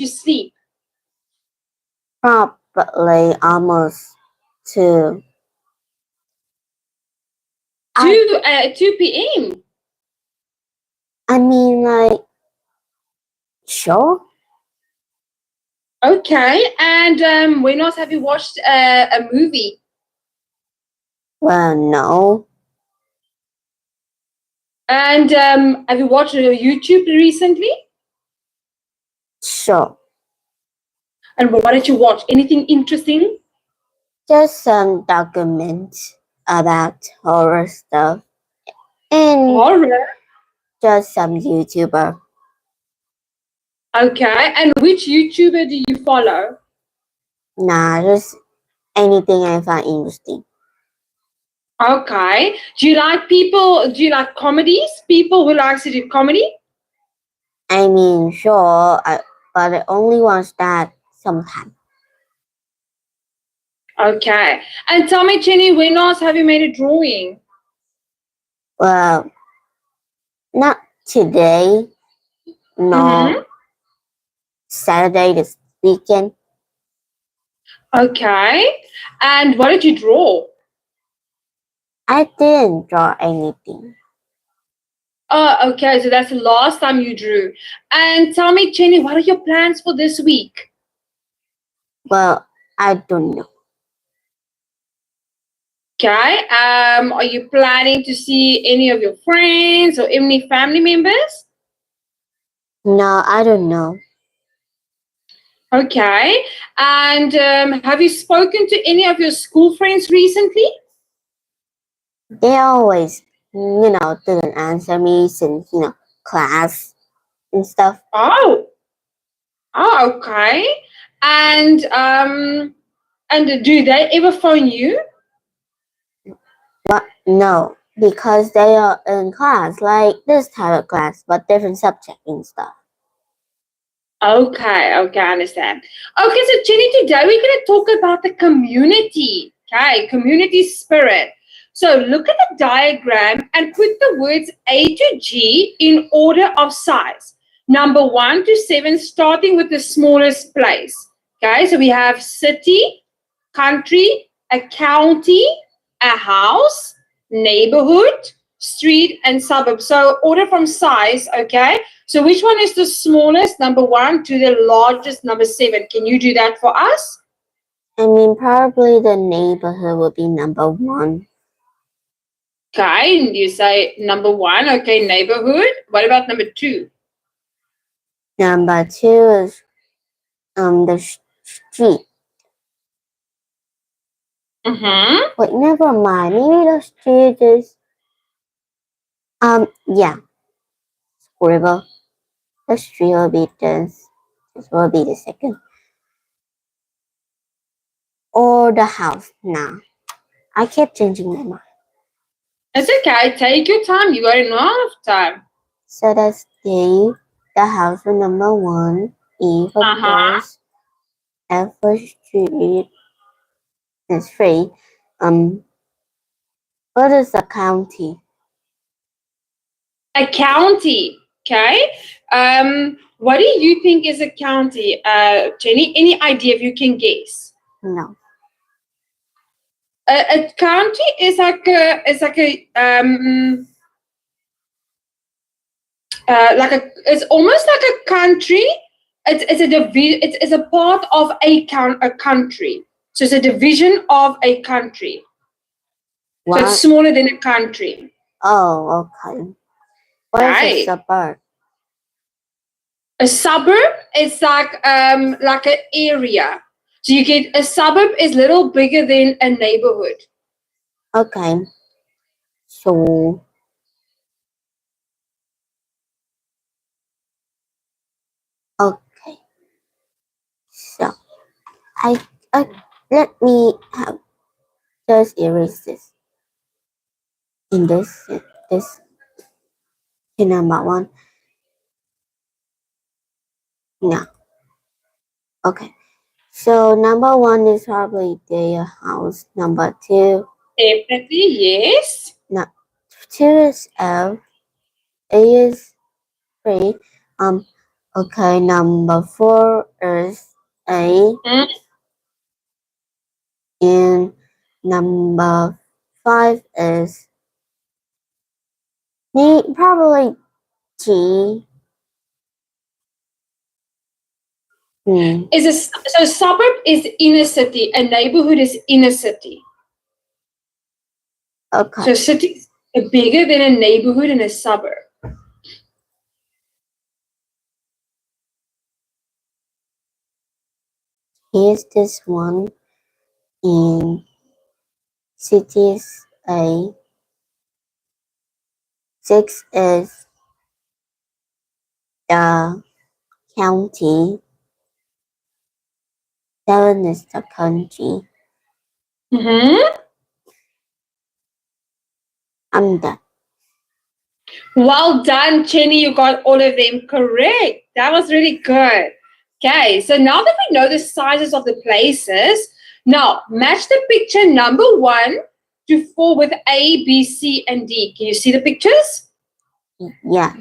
you sleep? Probably almost 2. 2 p.m. I mean, like, sure. Okay, and when else have you watched a movie? Well, no. And have you watched YouTube recently? Sure. And what did you watch? Anything interesting? Just some documents about horror stuff. And Horror. just some YouTuber. Okay, and which YouTuber do you follow? Nah, just anything I find interesting. Okay. Do you like comedies? People who likes to do comedy? I mean, sure, but I only watch that sometimes. Okay. And tell me, Jenny, when else have you made a drawing? Well, not today. No. Mm-hmm. Saturday this weekend. Okay. And what did you draw? I didn't draw anything. Oh, okay. So that's the last time you drew. And tell me, Jenny, what are your plans for this week? Well, I don't know. Okay. Are you planning to see any of your friends or any family members? No, I don't know. Okay. And have you spoken to any of your school friends recently? They always, didn't answer me since, class and stuff. Oh, okay. And do they ever phone you? But no, because they are in class, like this type of class, but different subject and stuff. Okay, I understand. Okay, so Jenny, today we're going to talk about the community. Okay, community spirit. So look at the diagram and put the words A to G in order of size. Number 1 to 7, starting with the smallest place. Okay, so we have city, country, a county, a house, neighborhood, street, and suburb. So order from size, okay? So which one is the smallest, number 1, to the largest, number 7? Can you do that for us? I mean, probably the neighborhood would be number 1. Okay, and you say number 1, okay, neighborhood. What about number 2? Number 2 is the street. Mm-hmm. Wait, never mind. Maybe the street is yeah, scribble. The street will be this. This will be the second. Or the house. Nah, I kept changing my mind. It's okay. Take your time. You got enough time. So that's D. The house for number 1. E for place. F for street. That's 3. What is a county? A county. Okay. What do you think is a county, Jenny? Any idea if you can guess? No. A county is like a it's almost like a country. It's a part of a country. So it's a division of a country. What? So it's smaller than a country. Oh, okay. What is a suburb? A suburb is like an area. So you get a suburb is a little bigger than a neighborhood. Okay. So okay. So I let me have just erase this. In this number 1. No. Okay. So number 1 is probably their house. Number 2. Definitely, yes. No. 2 is F. A is 3. Okay, number 4 is A. And number 5 is probably G. So suburb is inner city, a neighborhood is inner city. Okay. So cities are bigger than a neighborhood and a suburb. Here's this one in cities A. 6 is the county. 7 is the country. I'm done. Well done, Jenny. You got all of them correct. That was really good. Okay, so now that we know the sizes of the places, now match the picture number 1 to 4 with A, B, C, and D. Can you see the pictures? Yeah.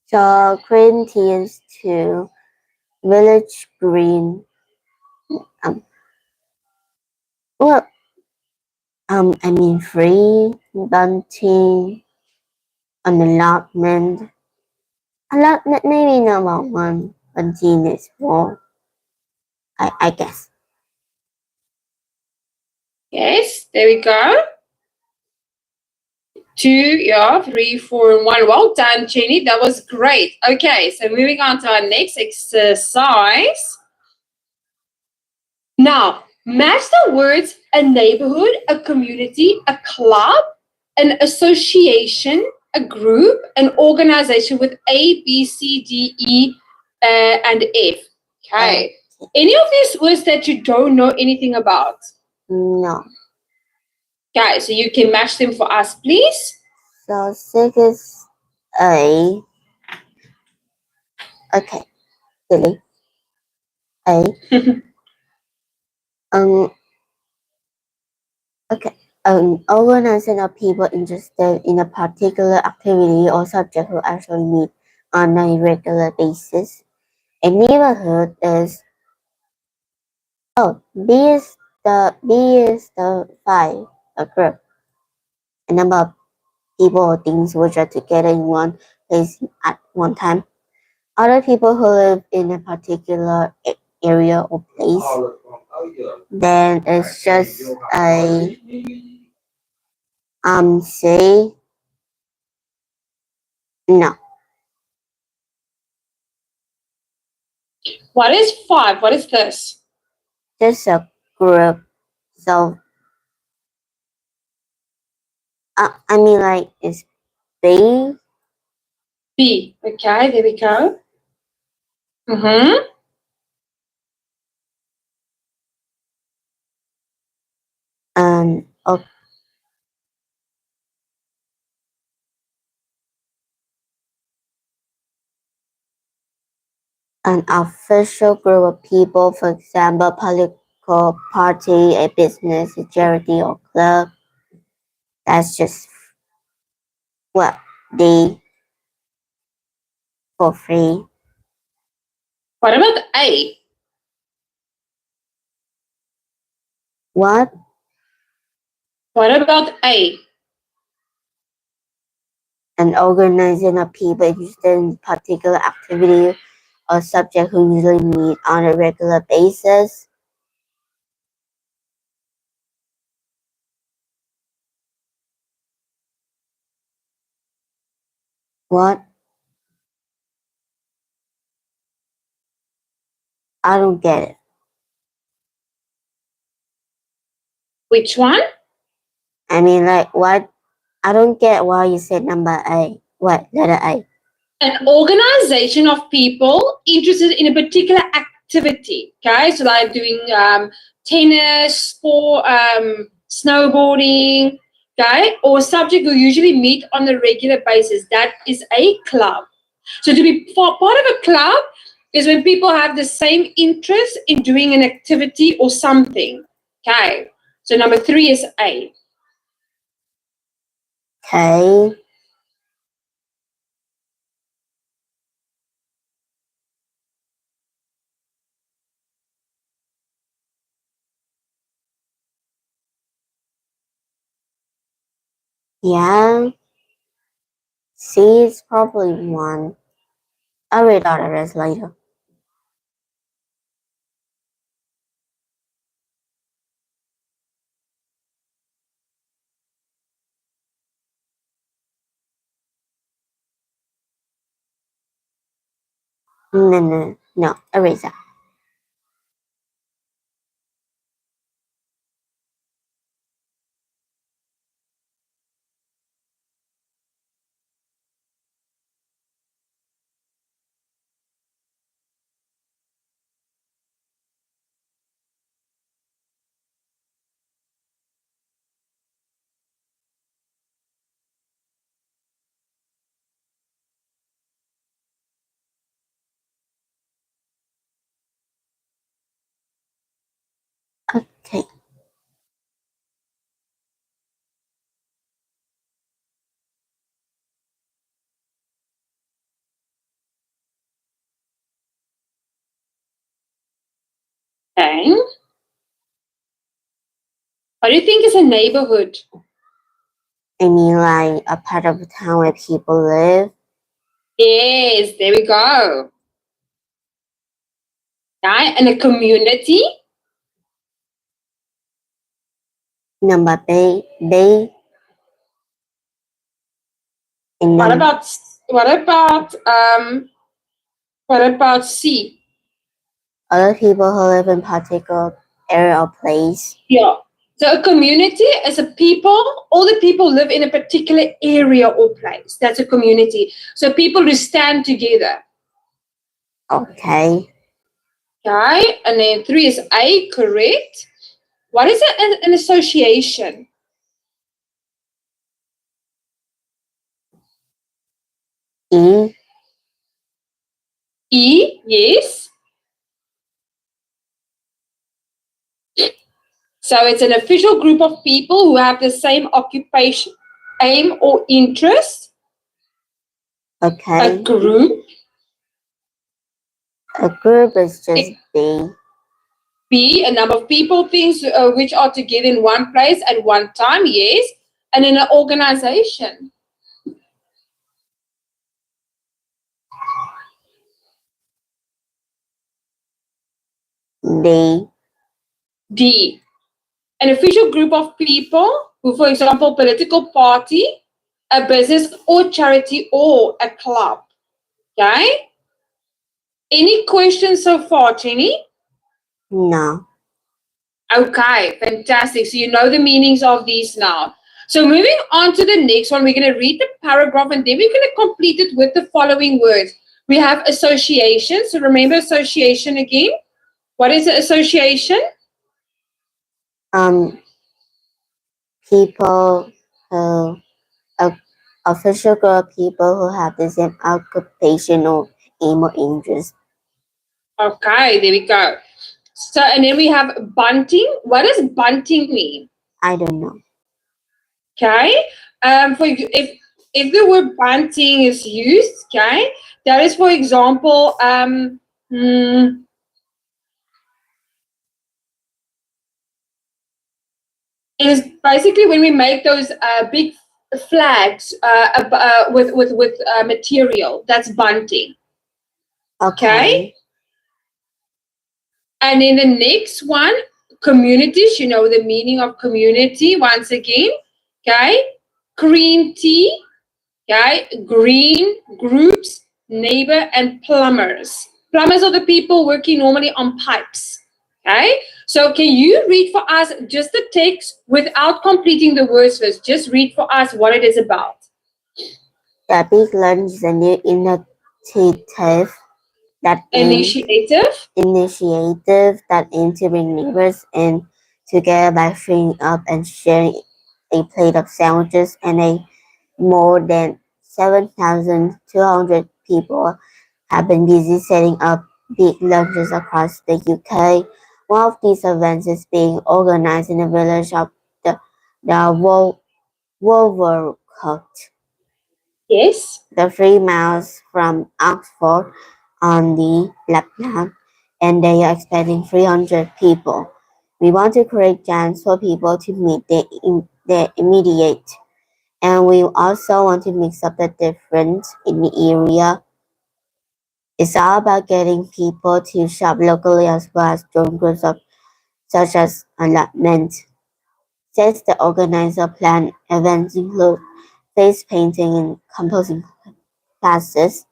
So green tea is 2. Village green. I mean 3. Bunting. Allotment. Allotment maybe number 1. Bunting is 4. I guess. Yes, there we go. 2, yeah, 3, 4, and 1. Well done, Jenny. That was great. Okay, so moving on to our next exercise. Now, match the words a neighborhood, a community, a club, an association, a group, an organization with A, B, C, D, E, and F. Okay. Any of these words that you don't know anything about? No. Okay, so you can match them for us, please. So 6 is A. Okay. Silly. A. Okay. An organization of people interested in a particular activity or subject who actually meet on a regular basis. A neighborhood is B is the 5, a group. A number of people or things which are together in one place at one time. Other people who live in a particular area or place. Then it's just a say no. What is 5? What is this? Just a group. So I mean like it's B. B. Okay, there we go. An official group of people, for example, political party, a business, a charity, or club. That's just D for free. What about A? What? What about A? An organization of people interested in a particular activity or subject who usually meet on a regular basis. What? I don't get it. Which one? I mean, like, what? I don't get why you said number A. What? Letter A. An organization of people interested in a particular activity. Okay, so like doing tennis, sport, snowboarding, okay, or subject who usually meet on a regular basis. That is a club. So to be part of a club is when people have the same interest in doing an activity or something. Okay, so number 3 is A. Okay. Yeah. C is probably one. I'll read out the rest later. No, erase that. Okay. Okay. What do you think is a neighborhood? I mean, like a part of the town where people live. Yes, there we go. Okay, and a community? Number B. And What about C? other people who live in particular area or place. Yeah. So a community is a people, all the people live in a particular area or place. That's a community. So people who stand together. Okay. Okay. And then 3 is A, correct. What is an association? E. E, yes. So it's an official group of people who have the same occupation, aim, or interest. Okay. A group. A group is just B. B, a number of people, things which are together in one place at one time, yes. And in an organization. D. D, an official group of people who, for example, political party, a business or charity or a club. Okay? Any questions so far, Jenny? No. Okay, fantastic. So you know the meanings of these now. So moving on to the next one, we're going to read the paragraph and then we're going to complete it with the following words. We have association. So remember association again. What is an association? People who official group of people who have the same occupational aim or interest. Okay, there we go. So and then we have bunting. What does bunting mean? I don't know. Okay. If the word bunting is used, okay, that is for example, it is basically when we make those big flags with material. That's bunting. Okay. And then the next one, communities. You know the meaning of community once again. Okay. Green tea. Okay, green, groups, neighbor, and plumbers. Plumbers are the people working normally on pipes. Okay, so can you read for us just the text without completing the words first? Just read for us what it is about. The big lunch is a new initiative that aims to bring neighbors in together by freeing up and sharing a plate of sandwiches, and a more than 7,200 people have been busy setting up big lunches across the UK. One of these events is being organized in the village of the Wolvercote. Yes. The 3 miles from Oxford on the left-hand, and they are expecting 300 people. We want to create chance for people to meet their immediate And we also want to mix up the difference in the area. It's all about getting people to shop locally as well as join groups of such as allotment. Says the organizer plan events include face painting and composing classes,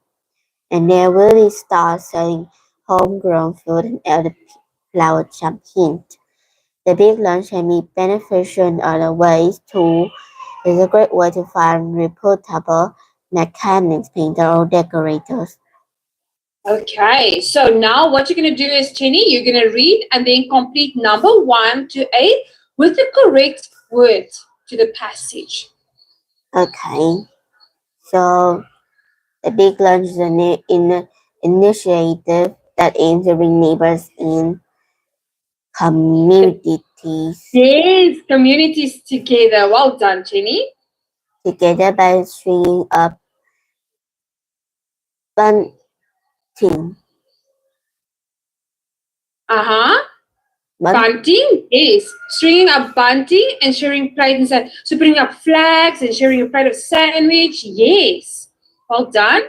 and there will be stalls selling homegrown food and elderflower champagne. The big lunch can be beneficial in other ways too. It's a great way to find reputable mechanics, painters, or decorators. Okay, so now what you're going to do is, Jenny, you're going to read and then complete number 1 to 8 with the correct word to the passage. Okay, so the big lunch is an initiative that aims to bring neighbors in communities Yes, communities together. Well done, Jenny. together by stringing up bunting. Bunting, yes. Stringing up bunting and sharing plate inside. So putting up flags and sharing a plate of sandwich. Yes. Well done.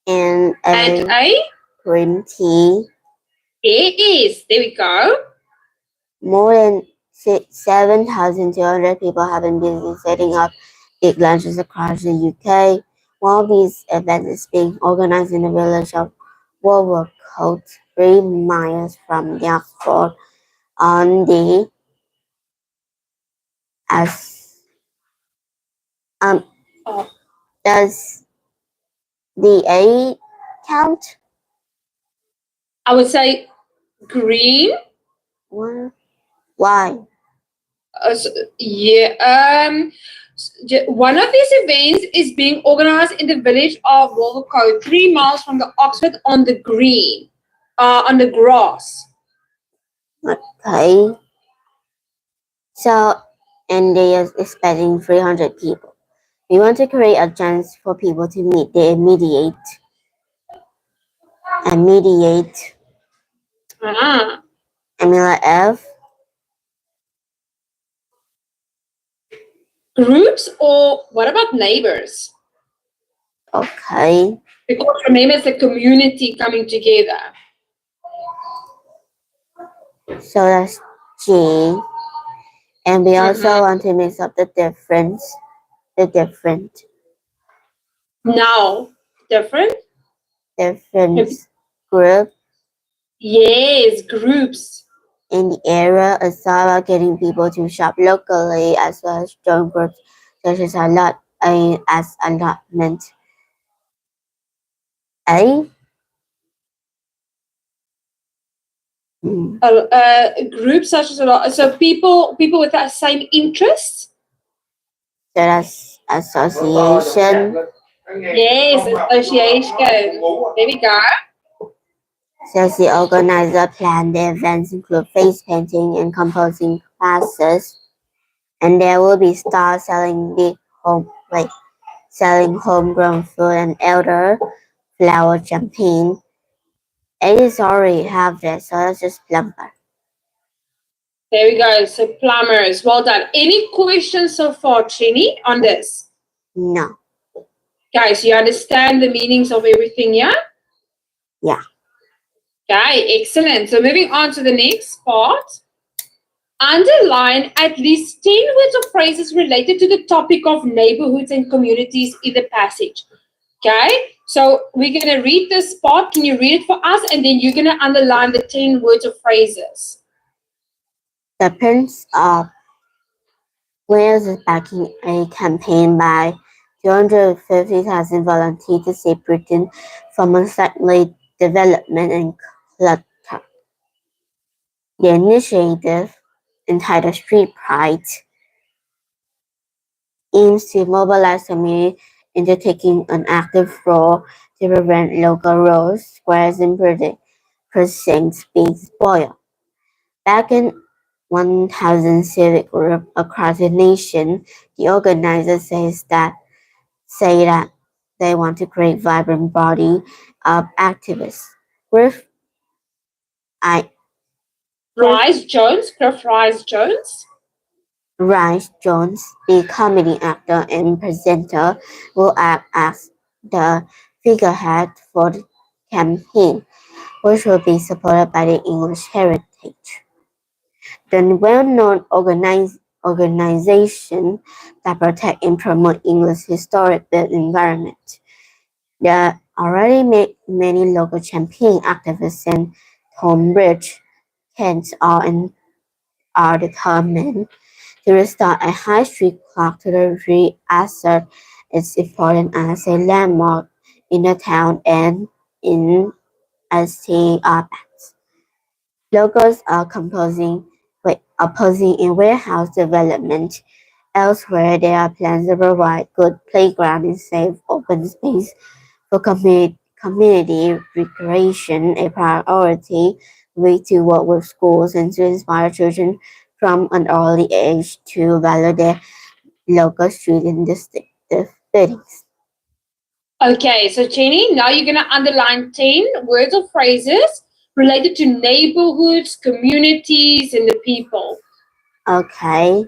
And a green tea. Yes. There we go. More than 7,200 people have been busy setting up big lunches across the UK. One of these events is being organized in the village of Wolvercote, 3 miles from Oxford, on the does the A count? I would say green. Why? One of these events is being organized in the village of Wolvercote, 3 miles from the Oxford on the green, on the grass. Okay. So, and they are expecting 300 people. We want to create a chance for people to meet the immediate. Amila F. Groups, or what about neighbors? Okay. Because remember, it's a community coming together. So that's G. And we also want to mix up the different. Now, different group. Yes, groups. In the area, it's all about getting people to shop locally as well as join groups such as allotment. A. Groups such as a lot. So people with the same interests. So that's association. Yes, association. There we go. Says the organizer planned the events include face painting and composing classes, and there will be stalls selling homegrown food and elderflower champagne. It is already have that, so that's just plumber. There we go. So plumbers, well done. Any questions so far, Trini, on this? No. Guys, you understand the meanings of everything, yeah? Yeah. Okay, excellent. So moving on to the next part. Underline at least 10 words or phrases related to the topic of neighborhoods and communities in the passage. Okay, so we're going to read this part. Can you read it for us? And then you're going to underline the 10 words or phrases. The Prince of Wales is backing a campaign by 250,000 volunteers to save Britain from unsightly development and clutter. The initiative, entitled Street Pride, aims to mobilize community into taking an active role to prevent local roads, squares, and precincts being spoiled. Back in 1,000 civic groups across the nation, the organizers say that they want to create vibrant body of activists. Griff Rice Jones. Rice Jones, the comedy actor and presenter, will act as the figurehead for the campaign, which will be supported by the English Heritage, the well-known organization that protect and promote English historic built environment. There already many local campaign activists in Tonbridge, Kent are determined to restore a high street clock to the reassert its importance as a landmark in the town and in St. Albans. Locals are opposing in warehouse development. Elsewhere, there are plans to provide good playground and safe open space for community recreation, a priority way to work with schools and to inspire children from an early age to value their local street and distinctive buildings. Okay, so Jenny, now you're going to underline 10 words or phrases related to neighborhoods, communities, and the people. Okay.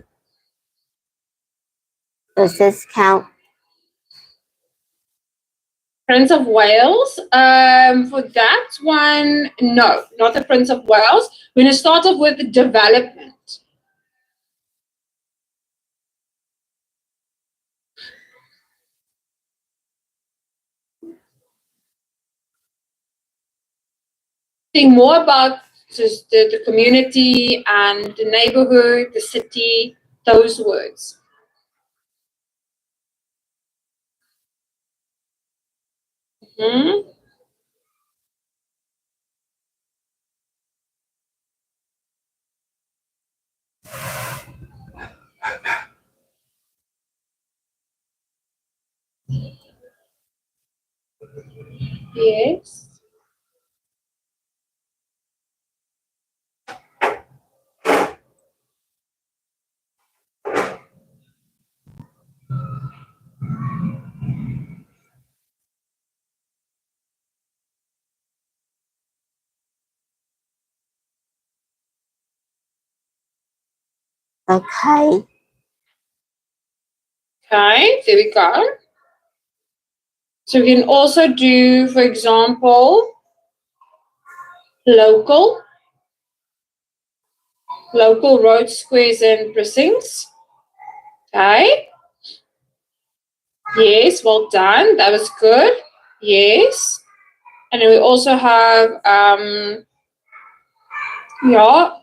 Does this count? Prince of Wales. For that one, no, not the Prince of Wales. We're going to start off with the development. Think more about just the community and the neighborhood, the city, those words. Mm-hmm. Yes. Okay. Okay, there we go. So we can also do, for example, local roads, squares, and precincts. Okay. Yes, well done. That was good. Yes. And then we also have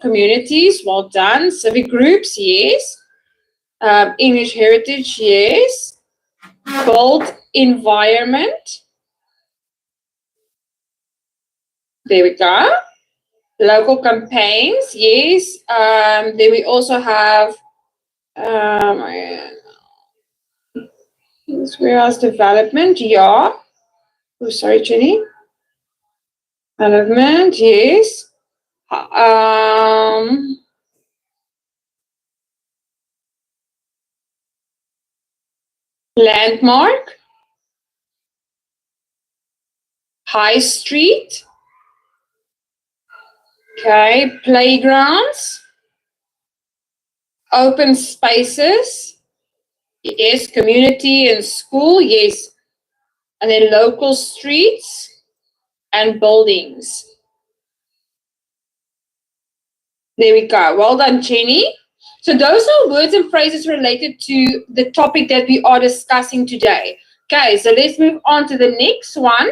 communities, well done. Civic groups, yes. English heritage, yes. Built environment. There we go. Local campaigns, yes. Then we also have warehouse development, yeah. Oh, sorry, Jenny. Development, yes. Landmark. High street. Okay, playgrounds. Open spaces. Yes, community and school, yes. And then local streets and buildings. There we go. Well done, Jenny. So those are words and phrases related to the topic that we are discussing today. Okay, so let's move on to the next one.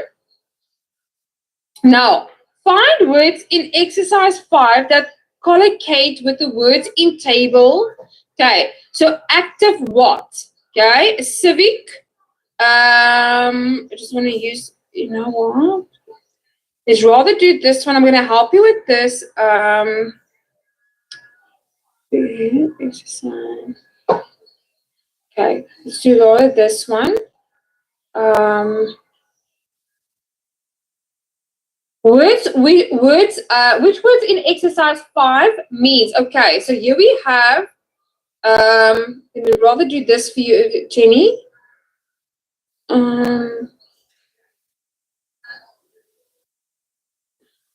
Now, find words in exercise 5 that collocate with the words in table. Okay, so active what? Okay, civic. I just want to use, you know what? Let's rather do this one. I'm going to help you with this. Exercise. Okay, let's do rather this one. Which words in exercise 5 means? Okay, so here we have. We'd rather do this for you, Jenny. Let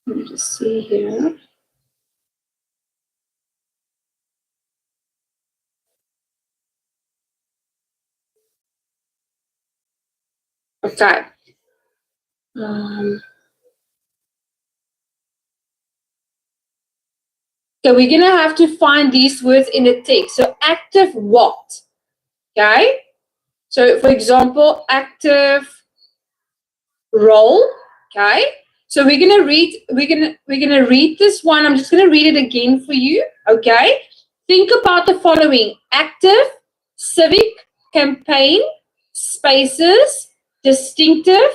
me just see here. Okay. Okay, we're gonna have to find these words in the text. So active what? Okay. So for example, active role. Okay. So we're gonna read this one. I'm just gonna read it again for you. Okay. Think about the following: active, civic, campaign, spaces, distinctive,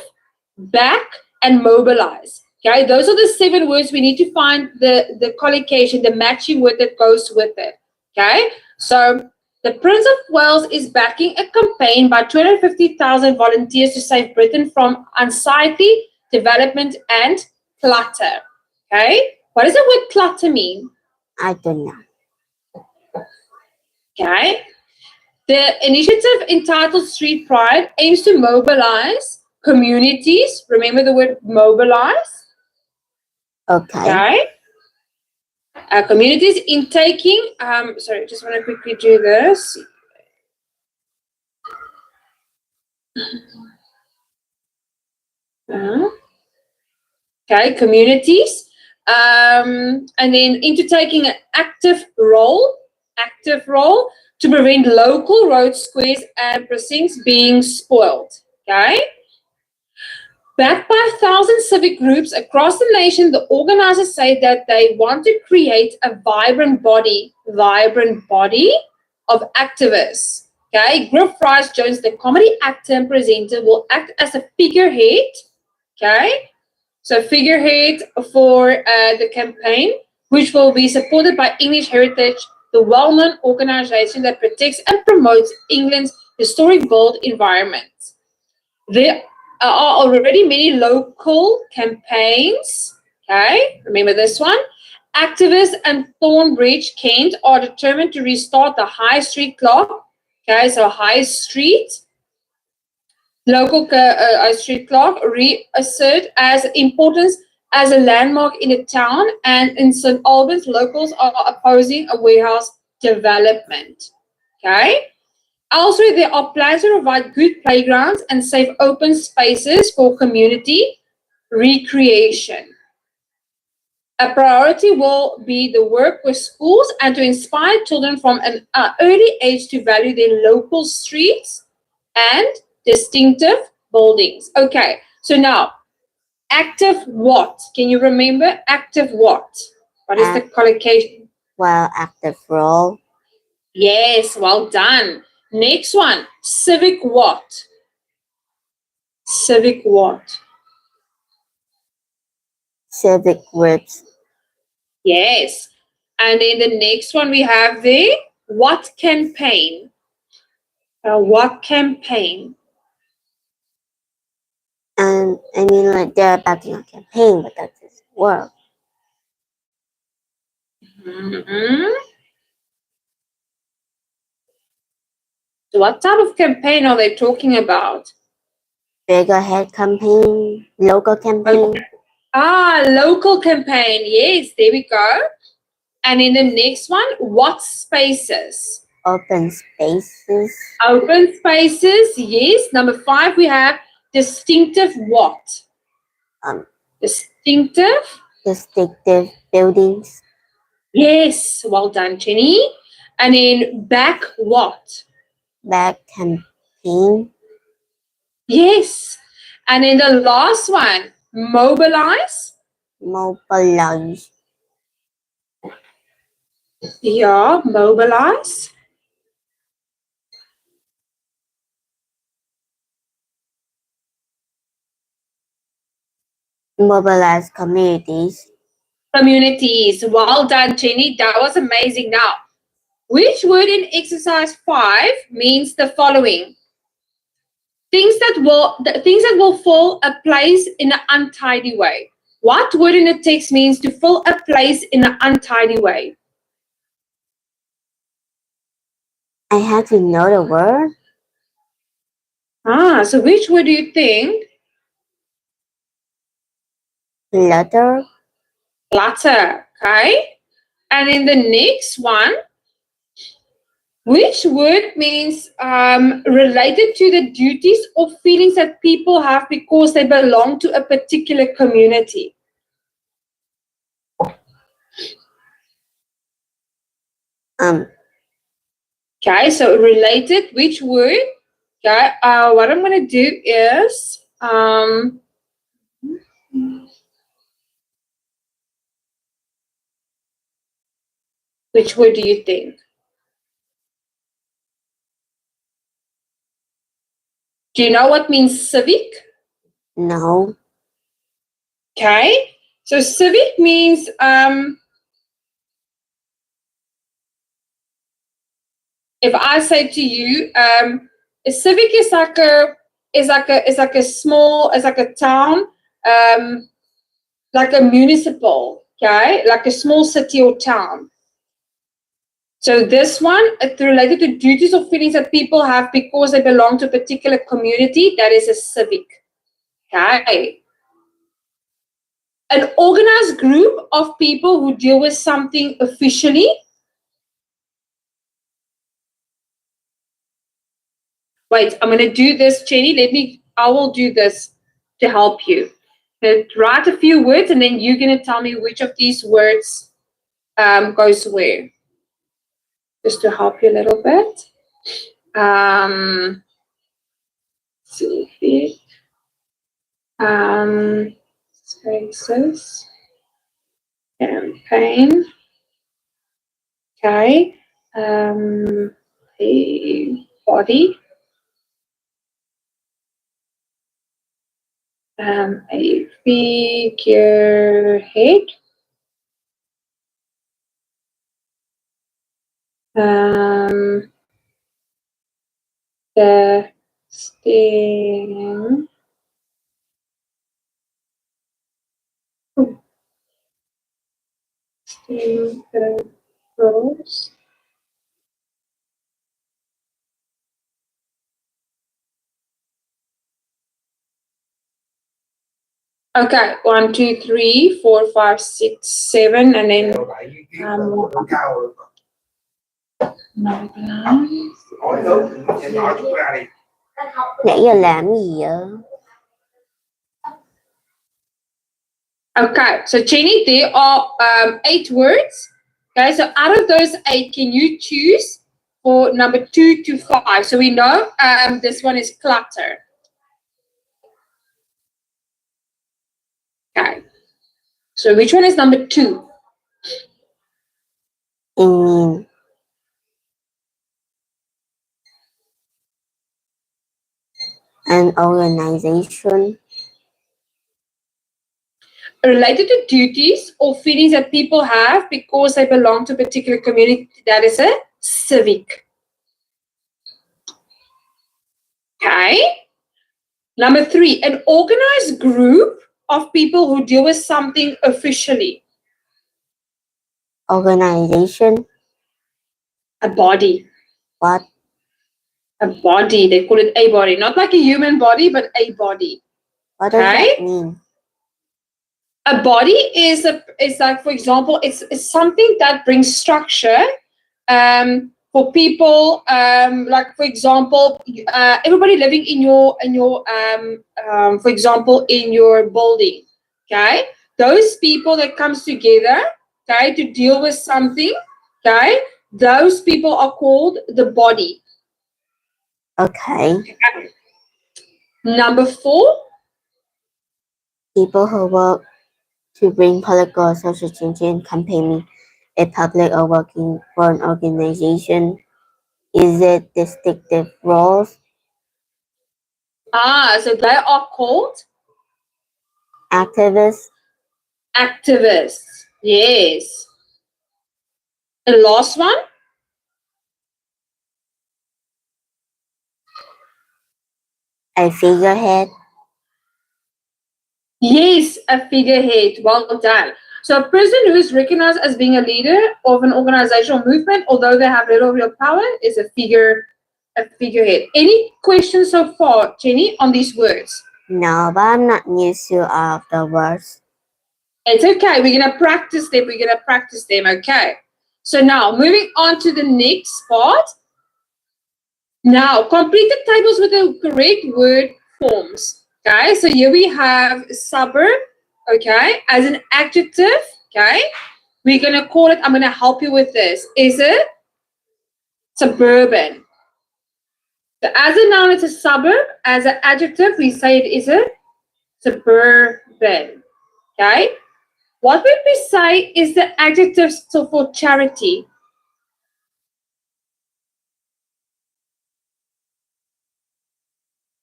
back, and mobilize. Okay, those are the 7 words. We need to find the collocation, the matching word that goes with it. Okay, so the Prince of Wales is backing a campaign by 250,000 volunteers to save Britain from anxiety, development, and clutter. Okay, what does the word clutter mean? I don't know. Okay, the initiative entitled Street Pride aims to mobilize communities. Remember the word mobilize? Okay. Okay. Communities in taking, sorry, just want to quickly do this. Okay, communities. And then into taking an active role to prevent local road squares and precincts being spoiled. Okay. Backed by 1,000 civic groups across the nation, the organizers say that they want to create a vibrant body of activists. Okay, Griff Rice Jones, the comedy actor and presenter, will act as a figurehead. Okay, so figurehead for the campaign, which will be supported by English Heritage, the well-known organization that protects and promotes England's historic bold environment. There are already many local campaigns. Okay, remember this one. Activists in Thornbridge, Kent, are determined to restart the High Street clock. Okay, so High Street, local High Street clock, reassert as importance as a landmark in the town, and in St. Albans, locals are opposing a warehouse development. Okay. Also, there are plans to provide good playgrounds and safe open spaces for community recreation. A priority will be the work with schools and to inspire children from an early age to value their local streets and distinctive buildings. Okay, so now, active what? Can you remember active what? What is the collocation? Well, active role. Yes, well done. Next one, civic what? Civic what? Civic groups. Yes. And then the next one we have the what campaign? What campaign? And I mean, like they're backing a campaign, but that doesn't work. Mm-hmm. So what type of campaign are they talking about? Figurehead campaign, local campaign. Okay. Local campaign. Yes, there we go. And in the next one, what spaces? Open spaces. Open spaces. Yes. Number 5, we have distinctive what? Distinctive Buildings. Yes, well done, Jenny. And then back what? Back campaign. Yes. And then the last one, mobilize. Mobilize. Yeah, mobilize. Mobilize communities. Communities. Well done, Jenny. That was amazing. Now, which word in exercise 5 means the following? Things that will fill a place in an untidy way. What word in the text means to fill a place in an untidy way? I have to know the word. So which word do you think? Clutter. Clutter, okay? And in the next one, Which word means related to the duties or feelings that people have because they belong to a particular community? Okay, so related, which word? Okay, what I'm going to do is which word do you think? Do you know what means civic? No. Okay, so civic means if I say to you, a civic is like a small, it's like a town, like a municipal, okay, like a small city or town. So this one, it's related to duties or feelings that people have because they belong to a particular community. That is a civic. Okay. An organized group of people who deal with something officially. Wait, I'm going to do this, Jenny. I will do this to help you. Write a few words and then you're going to tell me which of these words goes where. Just to help you a little bit. Civic. Spaces. Campaign. Okay. A body. A figurehead. The stem. Stem rose. Okay, 1, 2, 3, 4, 5, 6, 7, and then Nãy giờ làm gì vậy? Okay, so Jenny, there are 8 words. Okay, so out of those 8, can you choose for number 2 to 5? So we know this one is clutter. Okay, so which one is number 2? An organization. Related to duties or feelings that people have because they belong to a particular community. That is a civic. Okay. Number 3, an organized group of people who deal with something officially. Organization. A body. What? A body. They call it a body. Not like a human body, but a body. What does that mean? A body is like, for example, it's something that brings structure for people, like, for example, everybody living in your for example, in your building. Okay, those people that comes together, okay, to deal with something, okay, those people are called the body. Okay. Number 4. People who work to bring political or social change in campaigning a public or working for an organization. Is it distinctive roles? So they are called Activists. Activists. Yes. The last one. A figurehead. Yes, a figurehead. Well done. So a person who is recognized as being a leader of an organizational movement, although they have little real power, is a figurehead. Any questions so far, Jenny, on these words? No, but I'm not used to all of the words. It's okay. We're going to practice them. Okay. So now, moving on to the next part. Now, complete the tables with the correct word forms. Okay, so here we have suburb, okay, as an adjective, okay. We're going to call it, I'm going to help you with this. Is it suburban? So as a noun, it's a suburb. As an adjective, we say it is a suburban, okay. What would we say is the adjective for charity?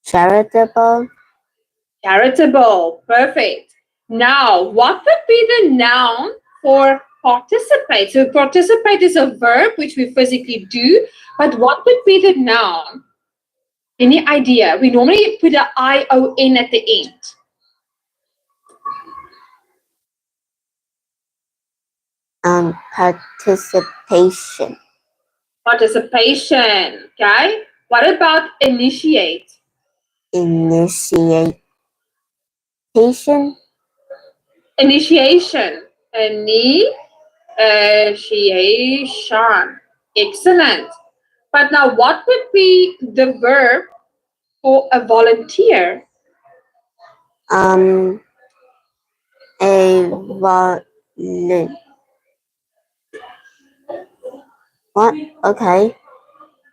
Charitable. Charitable. Perfect. Now, what would be the noun for participate? So participate is a verb which we physically do, but what would be the noun? Any idea? We normally put an I-O-N at the end. Participation. Participation. Okay. What about initiate? Initiation. Initiation. Initiation. Excellent. But now, what would be the verb for a volunteer? A volunteer. What? Okay.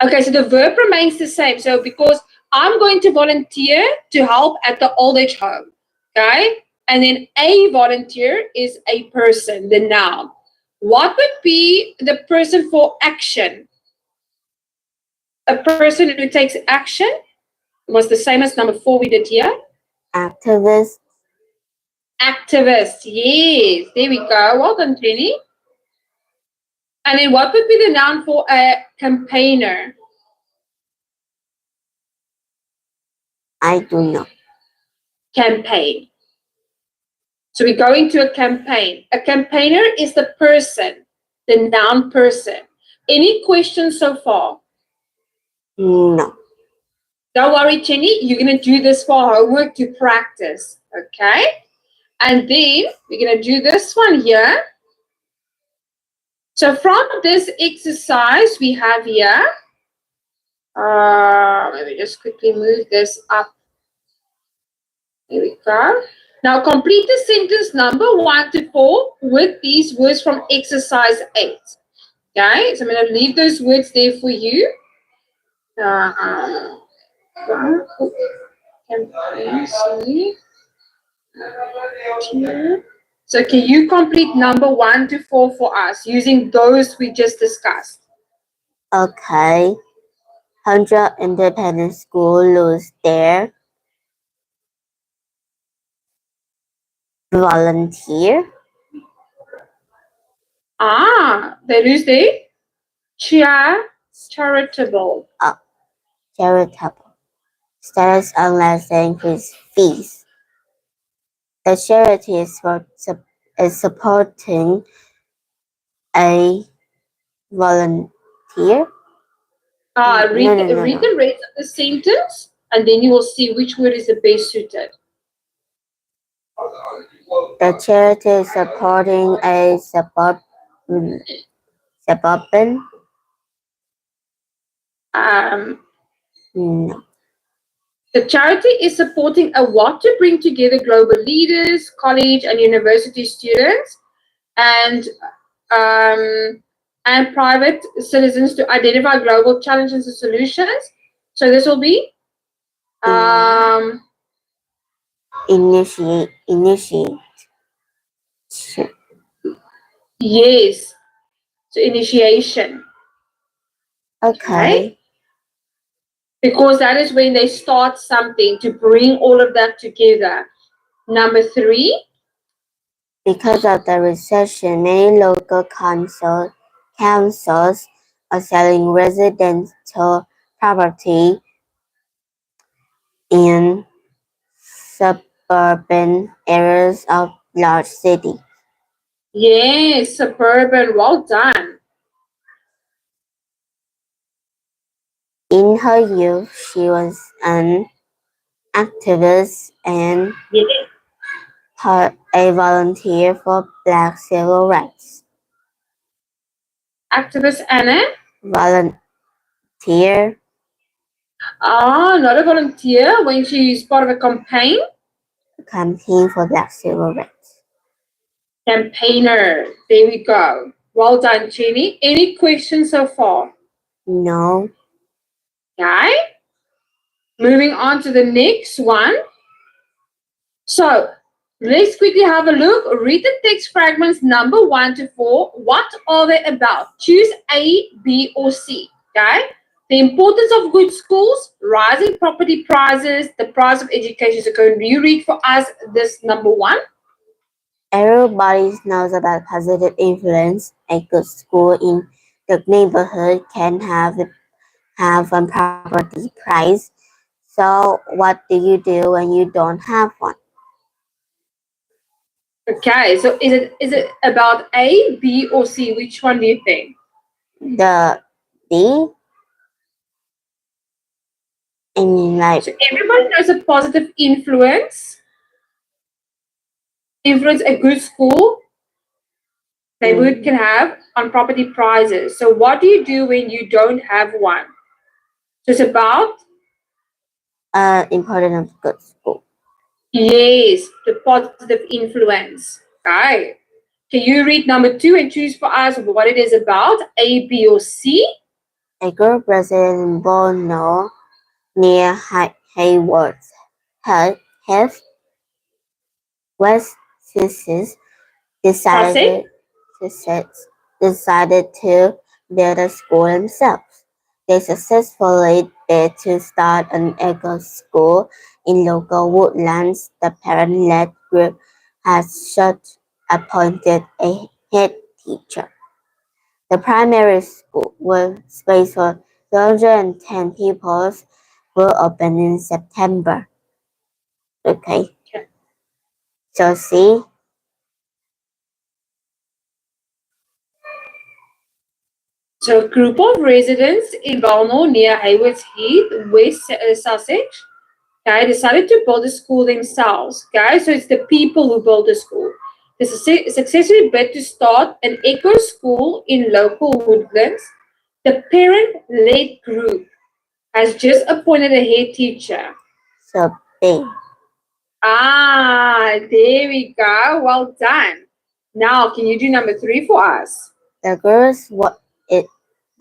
Okay, so the verb remains the same. So because I'm going to volunteer to help at the old age home, okay? And then a volunteer is a person, the noun. What would be the person for action? A person who takes action was the same as number 4 we did here. Activist. Activist, yes. There we go. Well done, Jenny. And then what would be the noun for a campaigner? I don't know. Campaign. So we go into a campaign. A campaigner is the person, the noun person. Any questions so far? No. Don't worry, Jenny. You're going to do this for homework to practice. Okay? And then we're going to do this one here. So from this exercise we have here, let me just quickly move this up. Here we go. Now complete the sentence number 1 to 4 with these words from exercise 8. Okay, so I'm going to leave those words there for you. So can you complete number 1 to 4 for us using those we just discussed? Okay. 100 independent schools lose their volunteer. They lose their charitable. Charitable status unless they increase fees. The charity is supporting a volunteer. Read the rest of the sentence and then you will see which word is the best suited. The charity is supporting a suburban. No. The charity is supporting a what to bring together global leaders, college and university students, and private citizens to identify global challenges and solutions. So this will be Initiate. Yes. So initiation. Okay. Because that is when they start something to bring all of that together. Number 3. Because of the recession, many local councils are selling residential property in suburban areas of large cities. Yes, suburban. Well done. In her youth, she was an activist and a volunteer for Black civil rights. Activist and a Volunteer Not a volunteer when she's part of a campaign. Campaign for Black civil rights. Campaigner. There we go. Well done, Jenny. Any questions so far? No. Okay. Moving on to the next one. So let's quickly have a look. Read the text fragments number 1 to 4. What are they about? Choose A, B, or C. Okay. The importance of good schools, rising property prices, the price of education. So can you read for us this number 1? Everybody knows about positive influence. A good school in the neighborhood can have a property price. So what do you do when you don't have one? Okay, so is it about A, B, or C? Which one do you think? The B. I mean, like, So everybody knows a positive influence a good school neighborhood can have on property prices. So what do you do when you don't have one? So it's about importance of good school. yes, the positive influence. Okay. Can you read number 2 and choose for us what it is about? A, B, or C? A group resident in Bono near Hayward's Heath, West Sussex, decided to build a school themselves. They successfully bid to start an eco school in local woodlands. The parent-led group has just appointed a head teacher. The primary school, with space for 210 pupils, will open in September. Okay. So see. So a group of residents in Balmoral near Haywards Heath, West Sussex, okay, decided to build a school themselves. Okay, so it's the people who build the school. They successfully bid to start an eco school in local woodlands. The parent-led group has just appointed a head teacher. So B. There we go. Well done. Now, can you do number 3 for us? The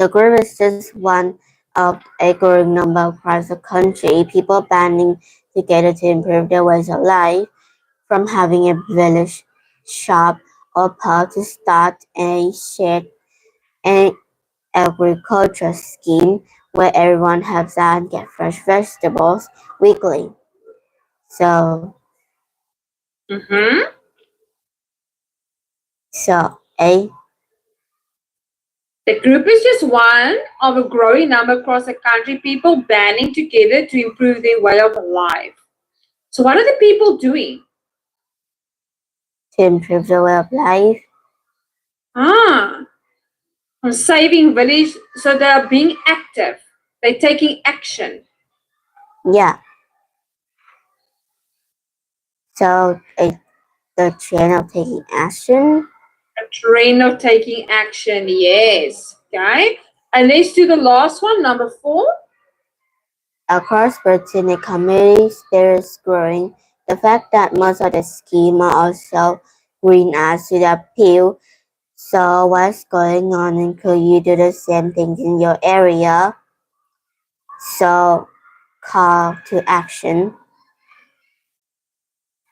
group is just one of a growing number across the country, people banding together to improve their ways of life, from having a village shop or pub to start a shared and agriculture scheme where everyone helps out and get fresh vegetables weekly. So A. The group is just one of a growing number across the country, people banding together to improve their way of life. So what are the people doing? To improve the way of life. On saving village, so they are being active. They're taking action. Yeah. So the trend of taking action. A trend of taking action, yes. Okay. And let's do the last one, number 4. Across Britain, the community spirit is growing. The fact that most of the scheme are also green adds to the appeal. So what's going on, and could you do the same things in your area? So call to action.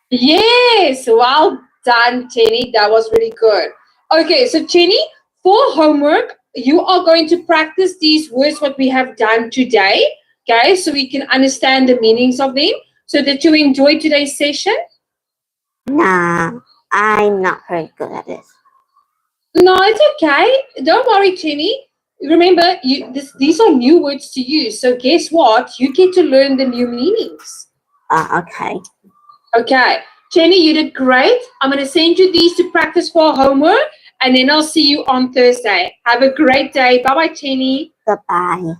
Yes, well done, Jenny. That was really good. Okay, so Jenny, for homework, you are going to practice these words, what we have done today, okay, so we can understand the meanings of them, so that you enjoy today's session. Nah, I'm not very good at this. No, it's okay. Don't worry, Jenny. Remember, these are new words to you, so guess what? You get to learn the new meanings. Okay. Okay, Jenny, you did great. I'm going to send you these to practice for homework, and then I'll see you on Thursday. Have a great day. Bye-bye, Jenny. Goodbye.